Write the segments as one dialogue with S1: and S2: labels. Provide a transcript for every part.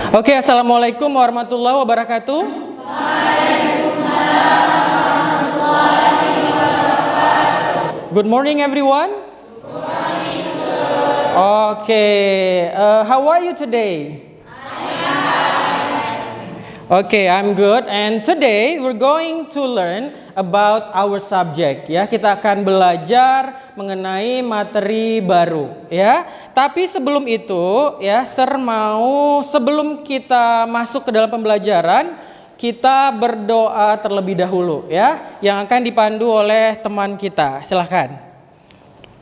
S1: Oke, assalamualaikum warahmatullahi wabarakatuh. Good morning, everyone. Good morning, sir. Okay, how are you today? Okay, I'm good. And today we're going to learn about our subject. Ya, kita akan belajar mengenai materi baru. Ya, tapi sebelum itu, ya, sebelum kita masuk ke dalam pembelajaran, kita berdoa terlebih dahulu, ya, yang akan dipandu oleh teman kita. Silahkan.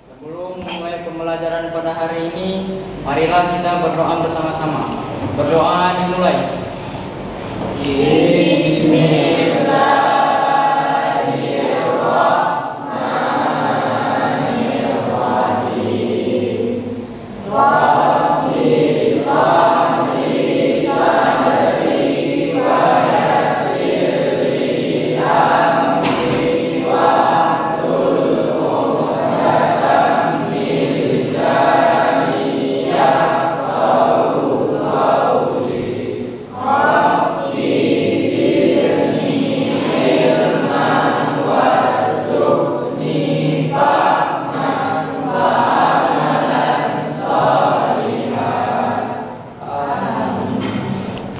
S2: Sebelum mulai pembelajaran pada hari ini, marilah kita berdoa bersama-sama. Berdoa dimulai.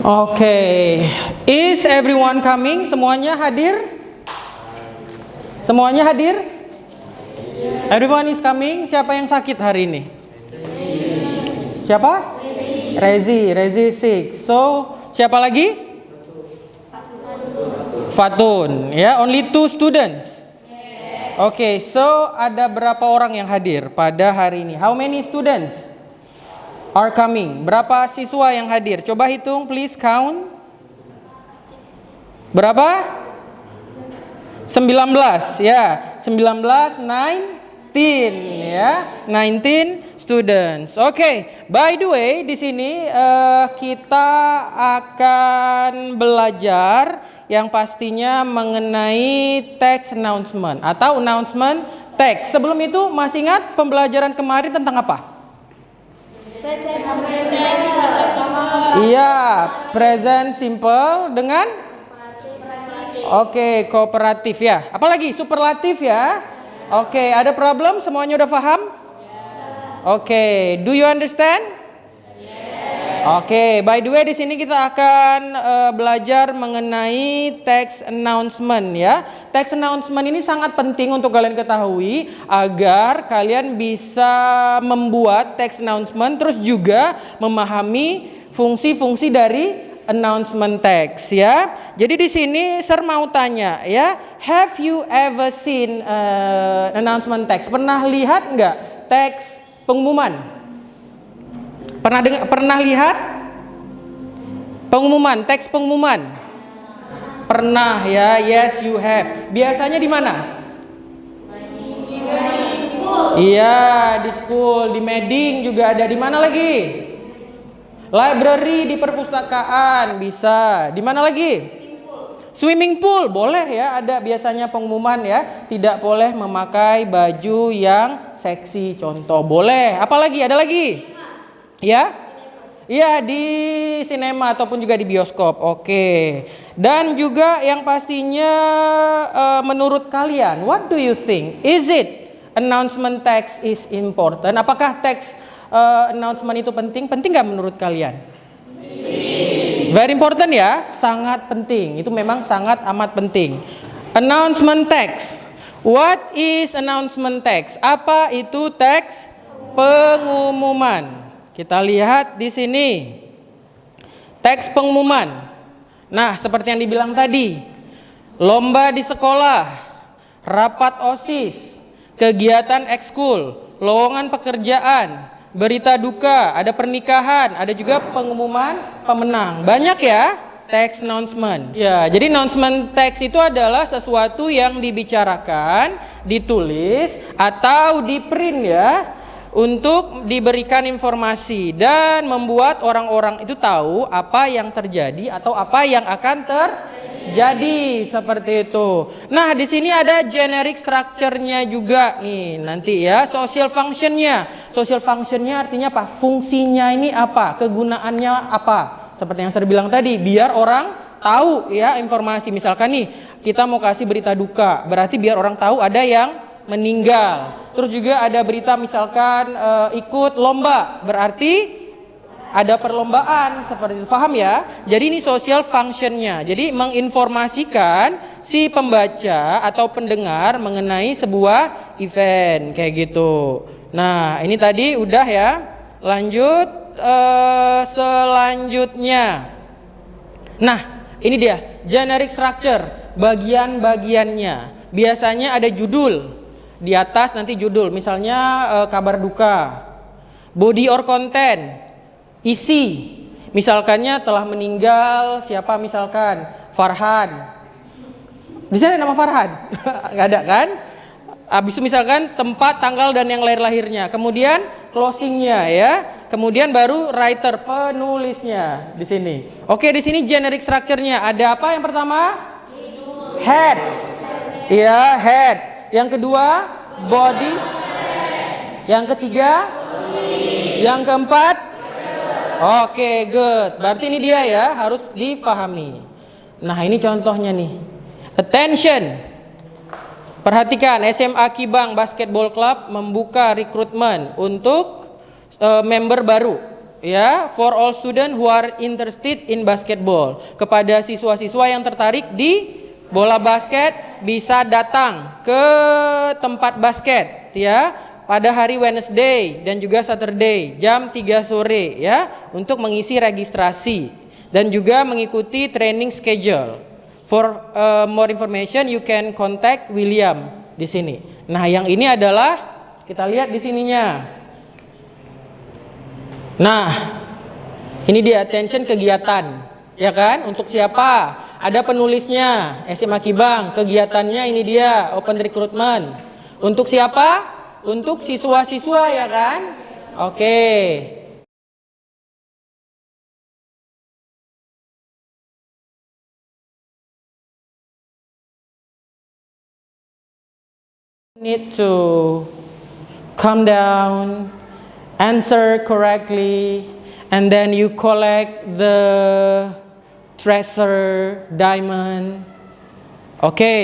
S1: Okay, is everyone coming? Semuanya hadir? Semuanya hadir? Everyone is coming. Siapa yang sakit hari ini? Siapa? Rezi sick. So, siapa lagi? Fatun. Ya, only 2 students. Okay, so ada berapa orang yang hadir pada hari ini? How many students are coming? Berapa siswa yang hadir? Coba hitung, please count. Berapa? 19, ya. 19, 19, ya. 19 students. Oke, by the way, di sini kita akan belajar yang pastinya mengenai text announcement atau announcement text. Sebelum itu, masih ingat pembelajaran kemarin tentang apa? Iya, present simple dengan oke, kooperatif ya. Apalagi superlatif ya. Oke, ada problem? Semuanya udah paham? Oke, do you understand? Oke, by the way di sini kita akan belajar mengenai text announcement ya. Text announcement ini sangat penting untuk kalian ketahui agar kalian bisa membuat text announcement terus juga memahami fungsi-fungsi dari announcement text ya. Jadi di sini Sir mau tanya ya, have you ever seen announcement text? Pernah lihat nggak teks pengumuman? Pernah lihat pengumuman, teks pengumuman? Pernah ya, yes you have. Biasanya di mana? Iya, di school, di Meding juga ada. Di mana lagi? Library, di perpustakaan bisa. Di mana lagi? Swimming pool, boleh ya, ada biasanya pengumuman ya. Tidak boleh memakai baju yang seksi, contoh. Boleh. Apalagi? Ada lagi? Ya, iya di sinema ataupun juga di bioskop. Oke. Dan juga yang pastinya menurut kalian, what do you think? Is it announcement text is important? Apakah teks announcement itu penting? Penting nggak menurut kalian? Very important ya, sangat penting. Itu memang sangat amat penting. Announcement text. What is announcement text? Apa itu teks pengumuman? Kita lihat di sini. Teks pengumuman. Nah, seperti yang dibilang tadi. Lomba di sekolah, rapat OSIS, kegiatan ekskul, lowongan pekerjaan, berita duka, ada pernikahan, ada juga pengumuman pemenang. Banyak ya text announcement. Ya, jadi announcement text itu adalah sesuatu yang dibicarakan, ditulis atau di print ya, untuk diberikan informasi dan membuat orang-orang itu tahu apa yang terjadi atau apa yang akan terjadi seperti itu. Nah, di sini ada generic structure-nya juga nih nanti ya, social function-nya. Social function-nya artinya apa? Fungsinya ini apa? Kegunaannya apa? Seperti yang saya bilang tadi, biar orang tahu ya informasi. Misalkan nih, kita mau kasih berita duka, berarti biar orang tahu ada yang meninggal. Terus juga ada berita misalkan ikut lomba, berarti ada perlombaan seperti itu. Paham ya? Jadi ini social functionnya. Jadi menginformasikan si pembaca atau pendengar mengenai sebuah event kayak gitu. Nah, ini tadi udah ya. Lanjut selanjutnya. Nah, ini dia generic structure, bagian-bagiannya. Biasanya ada judul. Di atas nanti judul, misalnya kabar duka. Body or content, isi, misalkannya telah meninggal siapa, misalkan Farhan. Di sana nama Farhan nggak ada kan? Habis itu misalkan tempat, tanggal dan yang lahirnya. Kemudian closingnya ya. Kemudian baru writer, penulisnya di sini. Oke, di sini generic structure-nya ada apa? Yang pertama head, ya head. Yang kedua body. Yang ketiga, yang keempat. Oke, good. Berarti ini dia ya, harus difahami. Nah, ini contohnya nih. Attention. Perhatikan, SMA Kibang Basketball Club membuka rekrutmen untuk member baru ya, for all student who are interested in basketball. Kepada siswa-siswa yang tertarik di bola basket bisa datang ke tempat basket ya pada hari Wednesday dan juga Saturday jam 3 sore ya, untuk mengisi registrasi dan juga mengikuti training schedule. For more information you can contact William di sini. Nah, yang ini adalah kita lihat di sininya. Nah, ini dia attention kegiatan, ya kan? Untuk siapa? Ada penulisnya, SMA Kibang. Kegiatannya ini dia, open recruitment. Untuk siapa? Untuk siswa-siswa, ya kan? Oke. Need to calm down, answer correctly, and then you collect the treasure diamond. Oke,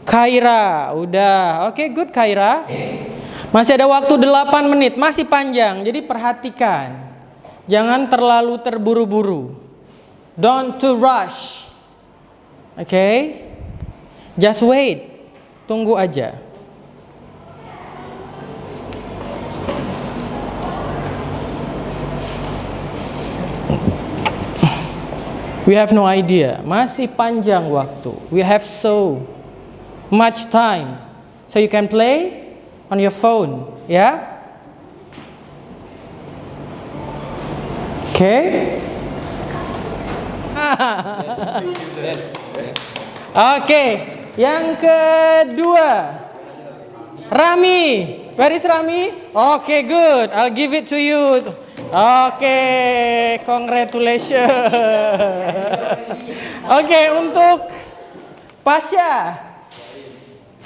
S1: Khaira udah. Oke, good Khaira. Masih ada waktu 8 menit, masih panjang. Jadi perhatikan, jangan terlalu terburu-buru. Don't to rush. Oke, just wait. Tunggu aja. We have no idea. Masih panjang waktu. We have so much time. So you can play on your phone, ya. Oke. Oke, yang kedua. Rami. Where is Rami? Oke, good. I'll give it to you. Oke, congratulations. Oke, untuk Pasha.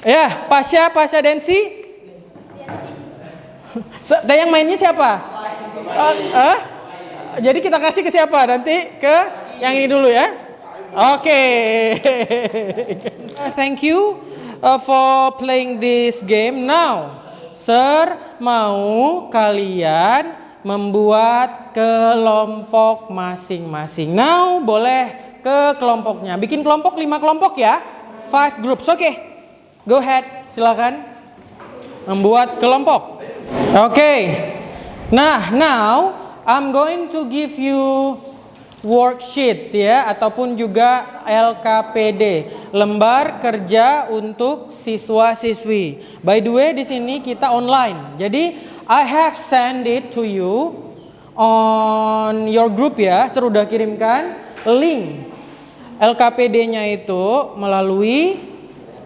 S1: Ya, Pasha Densi. Yang mainnya siapa? Jadi kita kasih ke siapa? Nanti ke yang ini dulu ya. Oke. Thank you for playing this game. Now, Sir mau kalian membuat kelompok masing-masing. Now boleh ke kelompoknya. Bikin kelompok 5 kelompok ya. 5 groups. Oke. Go ahead. Silakan. Membuat kelompok. Oke. Nah, now I'm going to give you worksheet ya, ataupun juga LKPD, lembar kerja untuk siswa-siswi. By the way, di sini kita online. Jadi I have sent it to you on your group ya. Saya sudah kirimkan link LKPD-nya itu melalui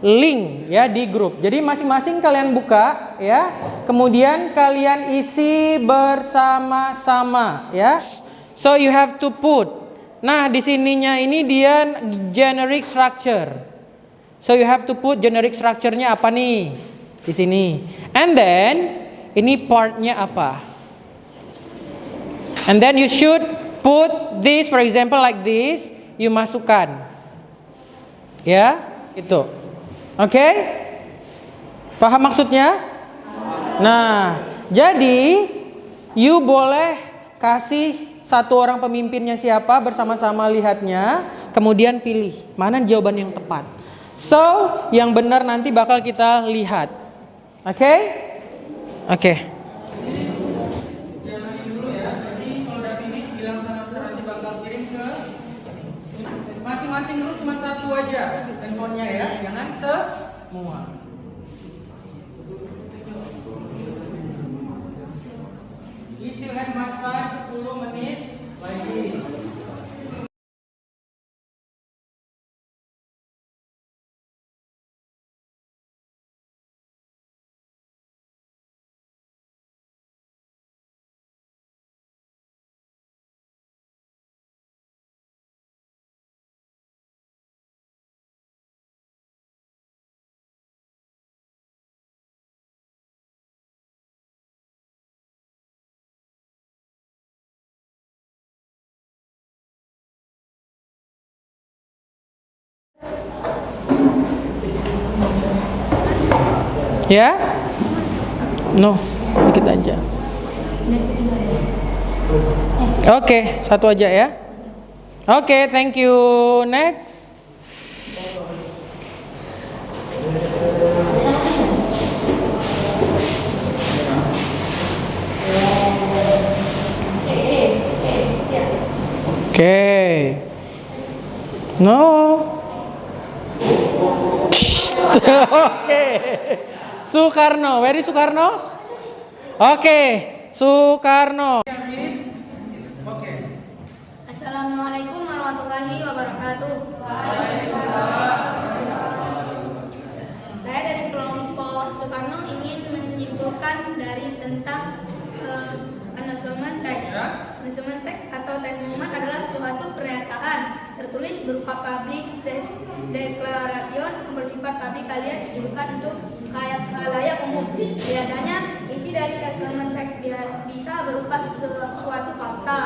S1: link ya di grup. Jadi masing-masing kalian buka ya. Kemudian kalian isi bersama-sama ya. So you have to put. Nah, di sininya ini dia generic structure. So you have to put generic structure-nya apa nih? Di sini. And then ini partnya apa? And then you should put this, for example like this, you masukkan. Ya, itu. Oke? Paham maksudnya? Nah, jadi you boleh kasih satu orang pemimpinnya siapa, bersama-sama lihatnya, kemudian pilih mana jawaban yang tepat. So, yang benar nanti bakal kita lihat. Oke? Oke. Masing-masing dulu cuma satu aja handphonenya ya, jangan semua. Isi lihat Mas 10 menit lagi. Ya? No, dikit aja. Oke, satu aja ya. Oke, thank you. Next. Oke. No. Oke. Soekarno, where is Soekarno? Oke, Soekarno. Oke.
S3: Assalamualaikum warahmatullahi wabarakatuh. Saya dari kelompok Soekarno ingin menyimpulkan dari tentang announcement text. Announcement text atau teks pengumuman adalah suatu pernyataan tertulis berupa public declaration yang bersifat publik alias ditujukan untuk khalayak umum. Biasanya isi dari announcement text bisa berupa suatu fakta,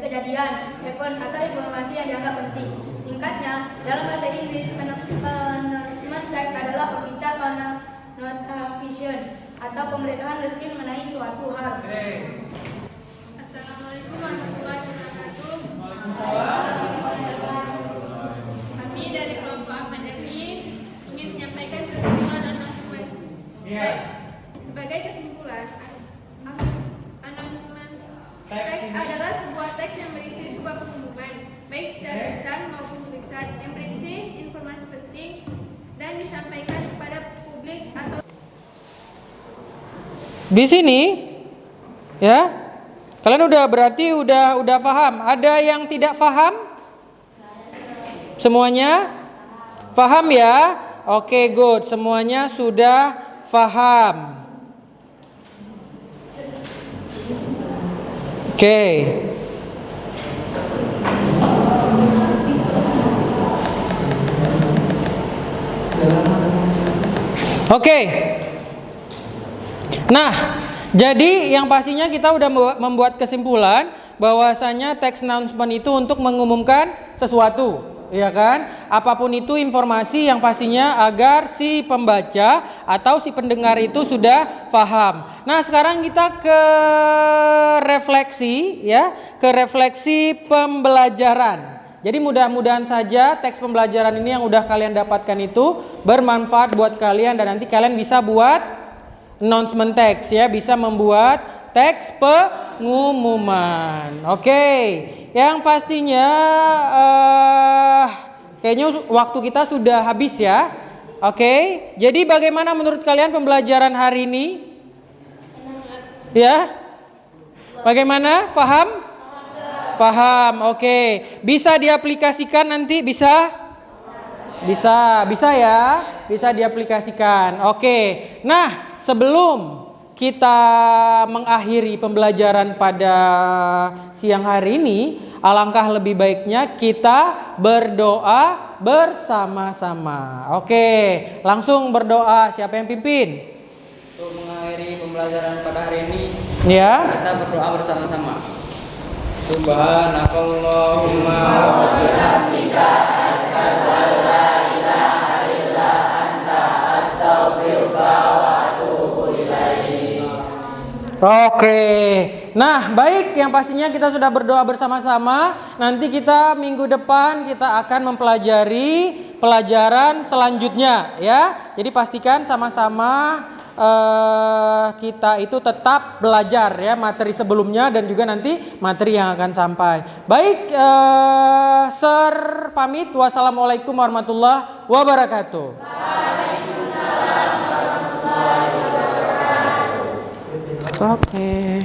S3: kejadian, event atau informasi yang dianggap penting. Singkatnya, dalam bahasa Inggris, announcement text adalah official notification atau pemberitahuan resmi mengenai suatu hal.
S4: Assalamualaikum warahmatullahi wabarakatuh. Kami dari kelompok Ahmad Dhani ingin menyampaikan kesimpulan announcement text. Sebagai kesimpulan, announcement text adalah sebuah teks yang berisi sebuah pengumuman, baik secara lisan maupun tulisan, yang berisi informasi penting dan disampaikan kepada publik atau
S1: Di sini ya. Kalian udah paham? Ada yang tidak paham? Semuanya paham ya? Oke, good. Semuanya sudah paham. Oke. Oke. Nah, jadi yang pastinya kita udah membuat kesimpulan bahwasanya text announcement itu untuk mengumumkan sesuatu, ya kan? Apapun itu informasi yang pastinya agar si pembaca atau si pendengar itu sudah paham. Nah, sekarang kita ke refleksi ya, ke refleksi pembelajaran. Jadi mudah-mudahan saja teks pembelajaran ini yang udah kalian dapatkan itu bermanfaat buat kalian dan nanti kalian bisa buat announcement text ya, bisa membuat teks pengumuman. Oke, yang pastinya kayaknya waktu kita sudah habis ya. Oke, jadi bagaimana menurut kalian pembelajaran hari ini? Ya, bagaimana? Paham? Paham. Oke, bisa diaplikasikan nanti bisa? Bisa ya, bisa diaplikasikan. Oke, nah. Sebelum kita mengakhiri pembelajaran pada siang hari ini, alangkah lebih baiknya kita berdoa bersama-sama. Oke, langsung berdoa. Siapa yang pimpin?
S2: Untuk mengakhiri pembelajaran pada hari ini,
S1: Ya.
S2: kita berdoa bersama-sama. Subhanakallahumma wa bihamdika asyhadu an la ilaha illa anta astaghfiruka wa atubu ilaik.
S1: Oke. Nah, baik, yang pastinya kita sudah berdoa bersama-sama. Nanti kita minggu depan kita akan mempelajari pelajaran selanjutnya ya. Jadi pastikan sama-sama kita itu tetap belajar ya materi sebelumnya dan juga nanti materi yang akan sampai. Baik, Sir pamit. Wassalamualaikum warahmatullahi wabarakatuh. Waalaikumsalam warahmatullahi wabarakatuh. Oke.